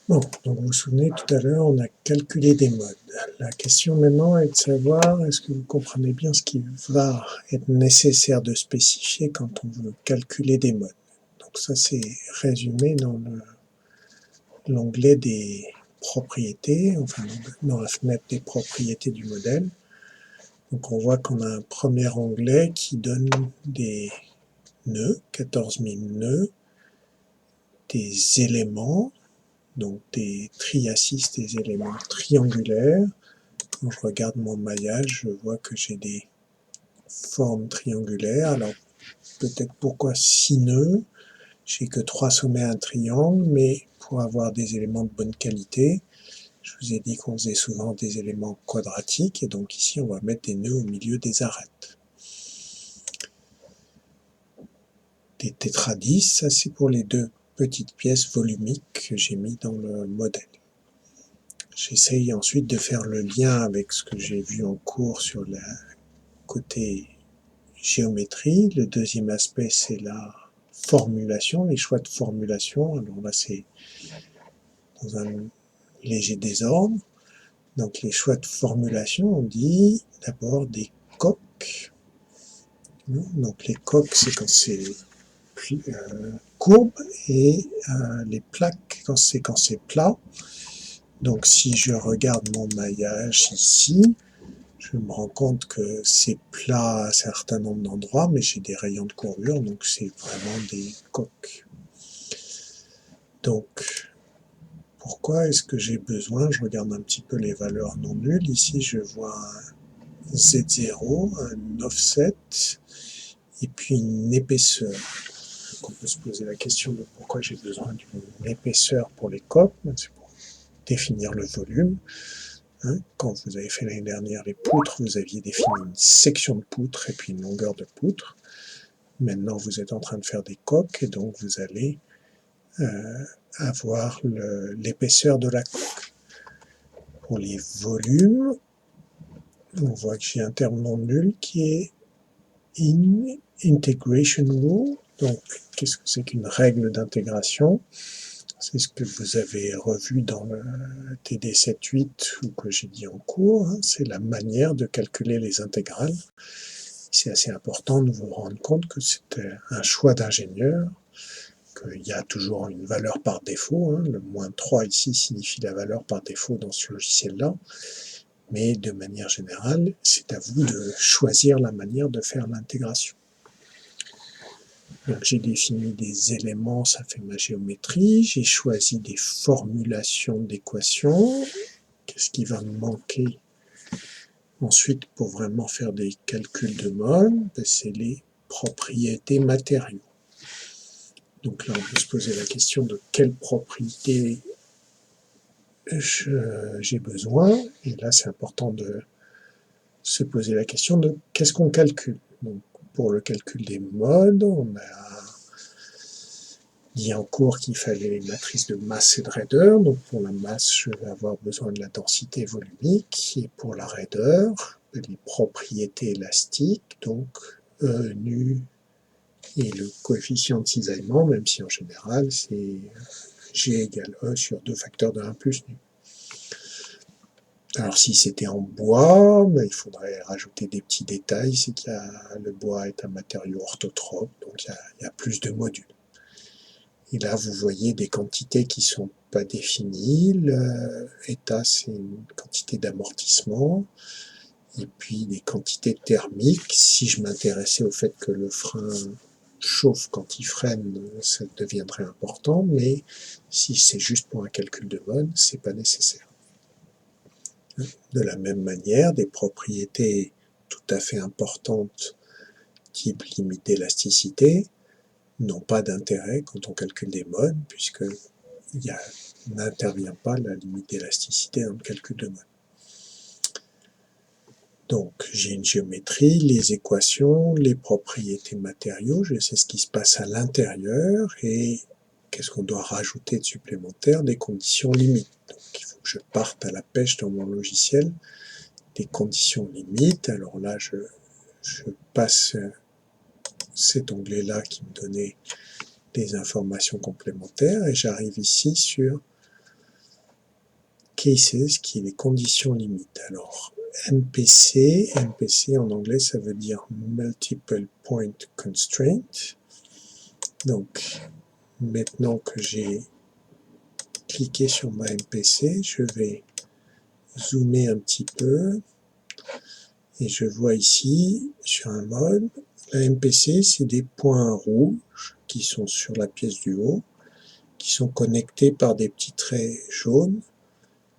Bon, donc vous vous souvenez, tout à l'heure, on a calculé des modes. La question maintenant est de savoir, est-ce que vous comprenez bien ce qui va être nécessaire de spécifier quand on veut calculer des modes. Donc ça, c'est résumé dans l'onglet des propriétés, enfin dans la fenêtre des propriétés du modèle. Donc on voit qu'on a un premier onglet qui donne des nœuds, 14 000 nœuds, des éléments, donc des triacis, des éléments triangulaires. Quand je regarde mon maillage, je vois que j'ai des formes triangulaires. Alors peut-être pourquoi 6 nœuds, j'ai que 3 sommets à un triangle, mais pour avoir des éléments de bonne qualité, je vous ai dit qu'on faisait souvent des éléments quadratiques, et donc ici on va mettre des nœuds au milieu des arêtes. Des tétradis, ça c'est pour les deux petites pièces volumiques que j'ai mis dans le modèle. J'essaye ensuite de faire le lien avec ce que j'ai vu en cours sur le côté géométrie. Le deuxième aspect, c'est la formulation, les choix de formulation. Alors là, c'est dans un léger désordre. Donc les choix de formulation, on dit d'abord des coques. Donc les coques, c'est quand c'est courbe, et les plaques, quand c'est plat. Donc si je regarde mon maillage ici, je me rends compte que c'est plat à un certain nombre d'endroits, mais j'ai des rayons de courbure, donc c'est vraiment des coques. Donc, pourquoi est-ce que j'ai besoin, je regarde un petit peu les valeurs non nulles, ici je vois un Z0, un offset, et puis une épaisseur. Donc on peut se poser la question de pourquoi j'ai besoin d'une épaisseur pour les coques, c'est pour définir le volume. Quand vous avez fait l'année dernière les poutres, vous aviez défini une section de poutre et puis une longueur de poutre. Maintenant, vous êtes en train de faire des coques, et donc vous allez avoir l'épaisseur de la coque. Pour les volumes, on voit que j'ai un terme non nul qui est integration rule. Donc, qu'est-ce que c'est qu'une règle d'intégration? C'est ce que vous avez revu dans le TD 7.8 ou que j'ai dit en cours. C'est la manière de calculer les intégrales. C'est assez important de vous rendre compte que c'est un choix d'ingénieur, qu'il y a toujours une valeur par défaut. Le moins 3 ici signifie la valeur par défaut dans ce logiciel-là. Mais de manière générale, c'est à vous de choisir la manière de faire l'intégration. Donc j'ai défini des éléments, ça fait ma géométrie. J'ai choisi des formulations d'équations. Qu'est-ce qui va me manquer ensuite pour vraiment faire des calculs de mode? C'est les propriétés matériaux. Donc là, on peut se poser la question de quelles propriétés j'ai besoin. Et là, c'est important de se poser la question de qu'est-ce qu'on calcule. Donc, pour le calcul des modes, on a dit en cours qu'il fallait les matrices de masse et de raideur. Donc pour la masse, je vais avoir besoin de la densité volumique, et pour la raideur, les propriétés élastiques, donc E nu et le coefficient de cisaillement, même si en général c'est G égale E sur 2 facteurs de 1 plus nu. Alors si c'était en bois, il faudrait rajouter des petits détails, c'est que le bois est un matériau orthotrope, donc il y a plus de modules. Et là, vous voyez des quantités qui ne sont pas définies. L'état, c'est une quantité d'amortissement. Et puis des quantités thermiques. Si je m'intéressais au fait que le frein chauffe quand il freine, ça deviendrait important. Mais si c'est juste pour un calcul de mode, ce n'est pas nécessaire. De la même manière, des propriétés tout à fait importantes, type limite d'élasticité, n'ont pas d'intérêt quand on calcule des modes, puisque n'intervient pas la limite d'élasticité dans le calcul de mode. Donc j'ai une géométrie, les équations, les propriétés matériaux, je sais ce qui se passe à l'intérieur, et qu'est-ce qu'on doit rajouter de supplémentaire? Des conditions limites. Donc il faut que je parte à la pêche dans mon logiciel des conditions limites. Alors là, je passe cet onglet-là qui me donnait des informations complémentaires, et j'arrive ici sur cases, qui est les conditions limites. Alors, MPC en anglais, ça veut dire Multiple Point Constraint. Donc, maintenant que j'ai cliqué sur ma MPC, je vais zoomer un petit peu et je vois ici, sur un mode, la MPC, c'est des points rouges qui sont sur la pièce du haut, qui sont connectés par des petits traits jaunes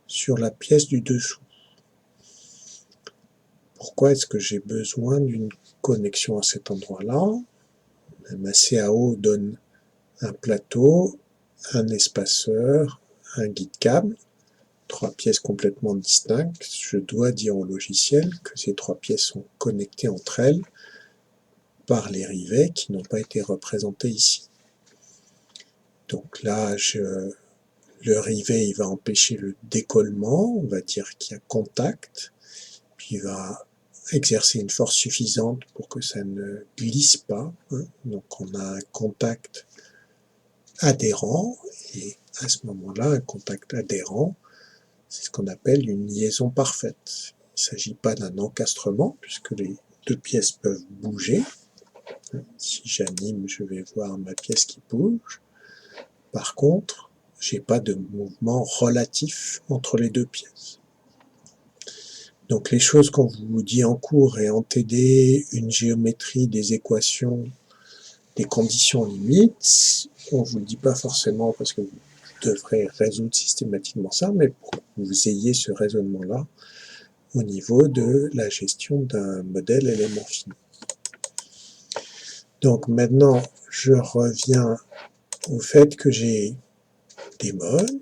sur la pièce du dessous. Pourquoi est-ce que j'ai besoin d'une connexion à cet endroit-là? Ma CAO donne un plateau, un espaceur, un guide câble, 3 pièces complètement distinctes. Je dois dire au logiciel que ces 3 pièces sont connectées entre elles par les rivets qui n'ont pas été représentés ici. Donc là, le rivet il va empêcher le décollement, on va dire qu'il y a contact, puis il va exercer une force suffisante pour que ça ne glisse pas. Donc on a un contact adhérent, et à ce moment-là, un contact adhérent, c'est ce qu'on appelle une liaison parfaite. Il ne s'agit pas d'un encastrement, puisque les 2 pièces peuvent bouger. Si j'anime, je vais voir ma pièce qui bouge. Par contre, j'ai pas de mouvement relatif entre les 2 pièces. Donc les choses qu'on vous dit en cours et en TD, une géométrie, des équations, des conditions limites, on ne vous le dit pas forcément parce que vous devrez résoudre systématiquement ça, mais pour que vous ayez ce raisonnement-là au niveau de la gestion d'un modèle élément fini. Donc maintenant, je reviens au fait que j'ai des modes.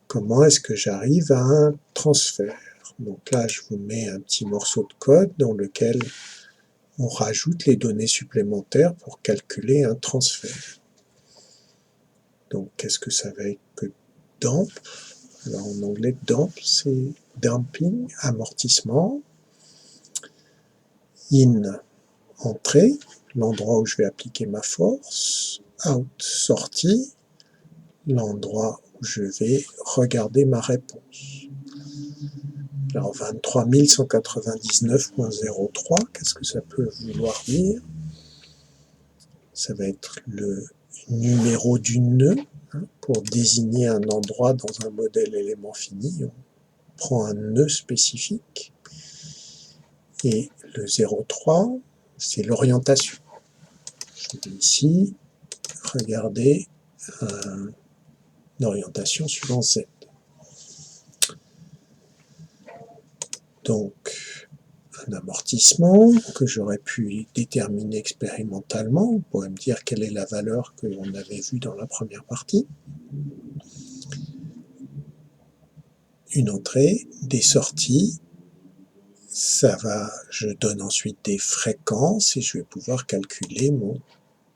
Comment est-ce que j'arrive à un transfert? Donc là, je vous mets un petit morceau de code dans lequel on rajoute les données supplémentaires pour calculer un transfert. Donc, qu'est-ce que ça va être que damp? Alors, en anglais, damp, c'est damping, amortissement. In, entrée, l'endroit où je vais appliquer ma force. Out, sortie, l'endroit où je vais regarder ma réponse. Alors 23 199.03, qu'est-ce que ça peut vouloir dire? Ça va être le numéro du nœud, pour désigner un endroit dans un modèle élément fini. On prend un nœud spécifique. Et le 03, c'est l'orientation. Je vais ici regarder une orientation suivant Z. Donc, un amortissement que j'aurais pu déterminer expérimentalement. On pourrait me dire quelle est la valeur que l'on avait vue dans la première partie. Une entrée, des sorties, ça va, je donne ensuite des fréquences et je vais pouvoir calculer mon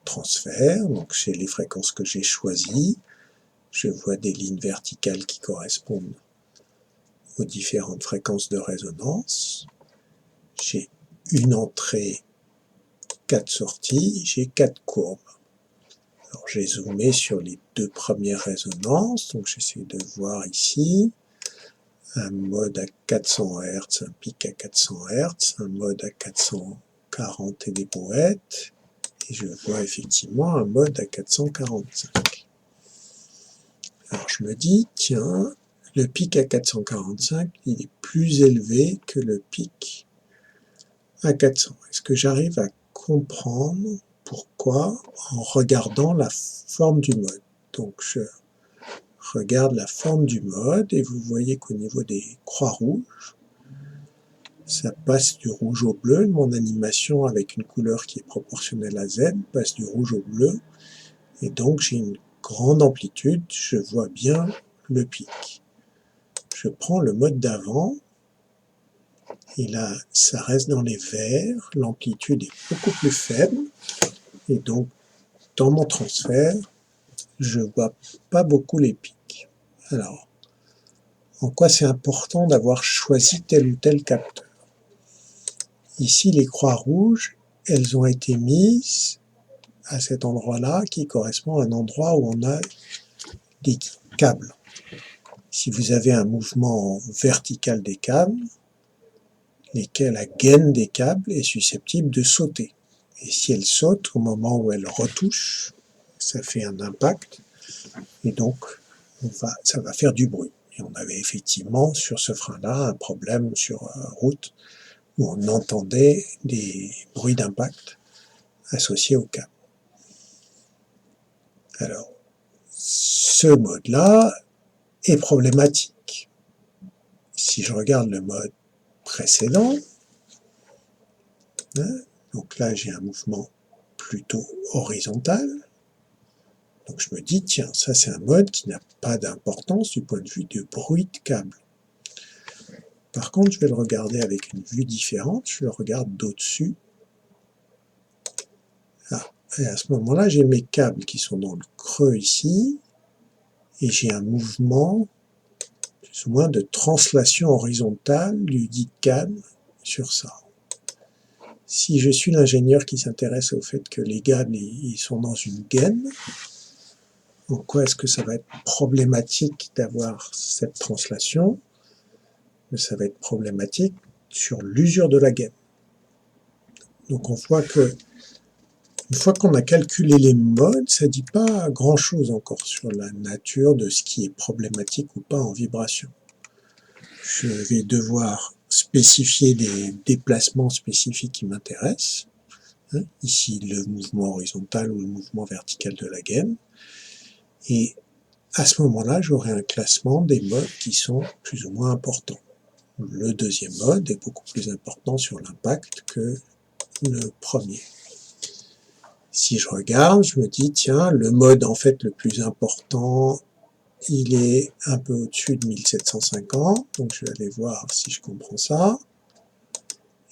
transfert. Donc c'est les fréquences que j'ai choisies. Je vois des lignes verticales qui correspondent aux différentes fréquences de résonance. J'ai une entrée, 4 sorties, j'ai 4 courbes. Alors j'ai zoomé sur les 2 premières résonances, donc j'essaie de voir ici un mode à 400 Hz, un pic à 400 Hz, un mode à 440 et des brouettes, et je vois effectivement un mode à 445. Alors je me dis, tiens, le pic à 445, il est plus élevé que le pic à 400. Est-ce que j'arrive à comprendre pourquoi en regardant la forme du mode? Donc je regarde la forme du mode et vous voyez qu'au niveau des croix rouges, ça passe du rouge au bleu. Mon animation avec une couleur qui est proportionnelle à Z passe du rouge au bleu. Et donc j'ai une grande amplitude, je vois bien le pic. Je prends le mode d'avant, et là ça reste dans les verts, l'amplitude est beaucoup plus faible, et donc dans mon transfert, je vois pas beaucoup les pics. Alors, en quoi c'est important d'avoir choisi tel ou tel capteur? Ici, les croix rouges, elles ont été mises à cet endroit-là, qui correspond à un endroit où on a des câbles. Si vous avez un mouvement vertical des câbles, la gaine des câbles est susceptible de sauter. Et si elle saute, au moment où elle retouche, ça fait un impact, et donc ça va faire du bruit. Et on avait effectivement sur ce frein-là un problème sur route où on entendait des bruits d'impact associés au câble. Alors, ce mode-là est problématique. Si je regarde le mode précédent, donc là j'ai un mouvement plutôt horizontal, donc je me dis, tiens, ça c'est un mode qui n'a pas d'importance du point de vue du bruit de câble. Par contre, je vais le regarder avec une vue différente, je le regarde d'au-dessus. Et à ce moment-là, j'ai mes câbles qui sont dans le creux ici, et j'ai un mouvement, plus ou moins, de translation horizontale du dit câble sur ça. Si je suis l'ingénieur qui s'intéresse au fait que les câbles ils sont dans une gaine, en quoi est-ce que ça va être problématique d'avoir cette translation? Ça va être problématique sur l'usure de la gaine. Donc on voit que une fois qu'on a calculé les modes, ça ne dit pas grand-chose encore sur la nature de ce qui est problématique ou pas en vibration. Je vais devoir spécifier des déplacements spécifiques qui m'intéressent. Ici, le mouvement horizontal ou le mouvement vertical de la gaine. Et à ce moment-là, j'aurai un classement des modes qui sont plus ou moins importants. Le deuxième mode est beaucoup plus important sur l'impact que le premier. Si je regarde, je me dis, tiens, le mode en fait le plus important, il est un peu au-dessus de 1750, donc je vais aller voir si je comprends ça.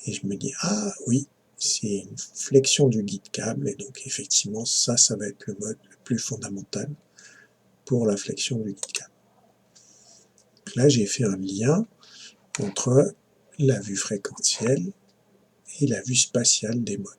Et je me dis, ah oui, c'est une flexion du guide câble, et donc effectivement, ça va être le mode le plus fondamental pour la flexion du guide câble. Donc là, j'ai fait un lien entre la vue fréquentielle et la vue spatiale des modes.